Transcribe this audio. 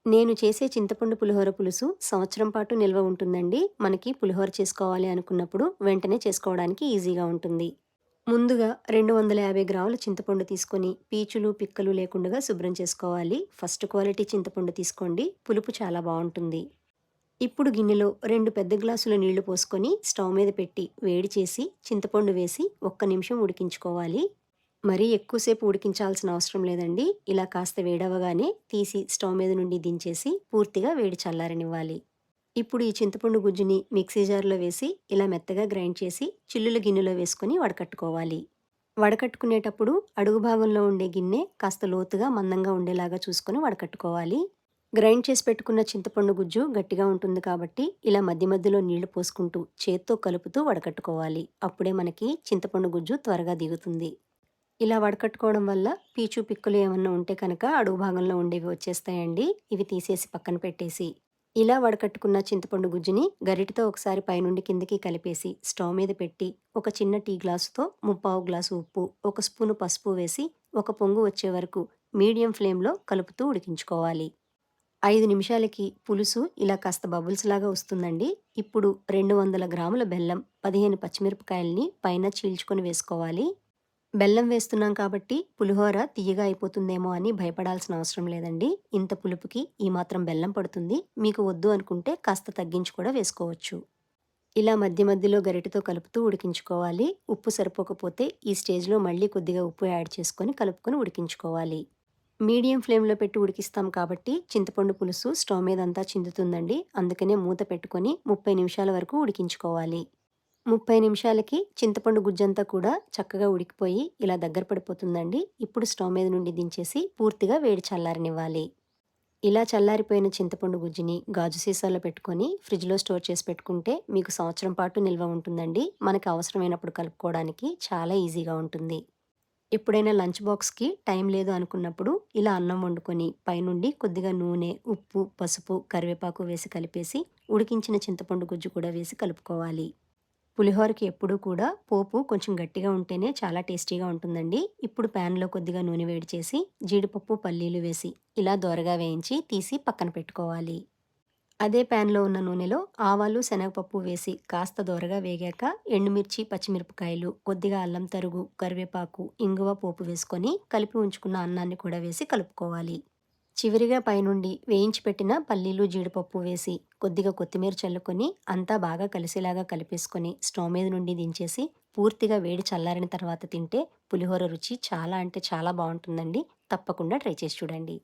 నేను చేసే చింతపండు పులిహోర పులుసు సంవత్సరం పాటు నిల్వ ఉంటుందండి. మనకి పులిహోర చేసుకోవాలి అనుకున్నప్పుడు వెంటనే చేసుకోవడానికి ఈజీగా ఉంటుంది. ముందుగా 250 గ్రాముల చింతపండు తీసుకొని పీచులు, పిక్కలు లేకుండగా శుభ్రం చేసుకోవాలి. ఫస్ట్ క్వాలిటీ చింతపండు తీసుకోండి. పులుపు చాలా బావుంటుంది. ఇప్పుడు గిన్నెలో 2 పెద్ద గ్లాసుల నీళ్లు పోసుకొని స్టవ్ మీద పెట్టి వేడి చేసి చింతపండు వేసి ఒక్క నిమిషం ఉడికించుకోవాలి. మరీ ఎక్కువసేపు ఉడికించాల్సిన అవసరం లేదండి. ఇలా కాస్త వేడవ్వగానే తీసి స్టవ్ మీద నుండి దించేసి పూర్తిగా వేడి చల్లారనివ్వాలి. ఇప్పుడు ఈ చింతపండు గుజ్జుని మిక్సీ జార్‌లో వేసి ఇలా మెత్తగా గ్రైండ్ చేసి చిల్లుల గిన్నెలో వేసుకొని వడకట్టుకోవాలి. వడకట్టుకునేటప్పుడు అడుగు భాగంలో ఉండే గిన్నె కాస్త లోతుగా మందంగా ఉండేలాగా చూసుకొని వడకట్టుకోవాలి. గ్రైండ్ చేసి పెట్టుకున్న చింతపండు గుజ్జు గట్టిగా ఉంటుంది కాబట్టి ఇలా మధ్య మధ్యలో నీళ్లు పోసుకుంటూ చేత్తో కలుపుతూ వడకట్టుకోవాలి. అప్పుడే మనకి చింతపండు గుజ్జు త్వరగా దిగుతుంది. ఇలా వడకట్టుకోవడం వల్ల పీచు, పిక్కలు ఏమన్నా ఉంటే కనుక అడుగు భాగంలో ఉండేవి వచ్చేస్తాయండి. ఇవి తీసేసి పక్కన పెట్టేసి, ఇలా వడకట్టుకున్న చింతపండు గుజ్జుని గరిటెతో ఒకసారి పైనుండి కిందకి కలిపేసి స్టవ్ మీద పెట్టి, ఒక చిన్న టీ గ్లాసుతో ముప్పావు గ్లాసు ఉప్పు, ఒక స్పూను పసుపు వేసి, ఒక పొంగు వచ్చే వరకు మీడియం ఫ్లేమ్‌లో కలుపుతూ ఉడికించుకోవాలి. 5 నిమిషాలకి పులుసు ఇలా కాస్త బబుల్స్ లాగా వస్తుందండి. ఇప్పుడు 200 గ్రాముల బెల్లం, 15 పచ్చిమిరపకాయలని పైన చీల్చుకొని వేసుకోవాలి. బెల్లం వేస్తున్నాం కాబట్టి పులిహోర తియ్యగా అయిపోతుందేమో అని భయపడాల్సిన అవసరం లేదండి. ఇంత పులుపుకి ఈ మాత్రం బెల్లం పడుతుంది. మీకు వద్దు అనుకుంటే కాస్త తగ్గించి కూడా వేసుకోవచ్చు. ఇలా మధ్య మధ్యలో గరిటెతో కలుపుతూ ఉడికించుకోవాలి. ఉప్పు సరిపోకపోతే ఈ స్టేజ్‌లో మళ్ళీ కొద్దిగా ఉప్పు యాడ్ చేసుకొని కలుపుకొని ఉడికించుకోవాలి. మీడియం ఫ్లేమ్‌లో పెట్టి ఉడికిస్తాం కాబట్టి చింతపండు పులుసు స్టవ్ మీదంతా చిందుతుందండి. అందుకనే మూత పెట్టుకొని 30 నిమిషాల వరకు ఉడికించుకోవాలి. 30 నిమిషాలకి చింతపండు గుజ్జంతా కూడా చక్కగా ఉడికిపోయి ఇలా దగ్గర పడిపోతుందండి. ఇప్పుడు స్టవ్ మీద నుండి దించేసి పూర్తిగా వేడి చల్లారనివ్వాలి. ఇలా చల్లారిపోయిన చింతపండు గుజ్జుని గాజు సీసాలో పెట్టుకొని ఫ్రిడ్జ్‌లో స్టోర్ చేసి పెట్టుకుంటే మీకు సంవత్సరం పాటు నిల్వ ఉంటుందండి. మనకు అవసరమైనప్పుడు కలుపుకోవడానికి చాలా ఈజీగా ఉంటుంది. ఎప్పుడైనా లంచ్ బాక్స్‌కి టైం లేదు అనుకున్నప్పుడు ఇలా అన్నం వండుకొని పైనుండి కొద్దిగా నూనె, ఉప్పు, పసుపు, కరివేపాకు వేసి కలిపేసి ఉడికించిన చింతపండు గుజ్జు కూడా వేసి కలుపుకోవాలి. పులిహోరకి ఎప్పుడూ కూడా పోపు కొంచెం గట్టిగా ఉంటేనే చాలా టేస్టీగా ఉంటుందండి. ఇప్పుడు ప్యాన్‌లో కొద్దిగా నూనె వేడి చేసి జీడిపప్పు, పల్లీలు వేసి ఇలా దోరగా వేయించి తీసి పక్కన పెట్టుకోవాలి. అదే ప్యాన్‌లో ఉన్న నూనెలో ఆవాలు, శనగపప్పు వేసి కాస్త దోరగా వేగాక ఎండుమిర్చి, పచ్చిమిరపకాయలు, కొద్దిగా అల్లం తరుగు, కరివేపాకు, ఇంగువ పోపు వేసుకొని కలిపి ఉంచుకున్న అన్నాన్ని కూడా వేసి కలుపుకోవాలి. చివరిగా పైనుండి వేయించి పెట్టిన పల్లీలు, జీడిపప్పు వేసి కొద్దిగా కొత్తిమీర చల్లుకొని అంతా బాగా కలిసేలాగా కలిపేసుకొని స్టవ్ మీద నుండి దించేసి పూర్తిగా వేడి చల్లారిన తర్వాత తింటే పులిహోర రుచి చాలా అంటే చాలా బావుంటుందండి. తప్పకుండా ట్రై చేసి చూడండి.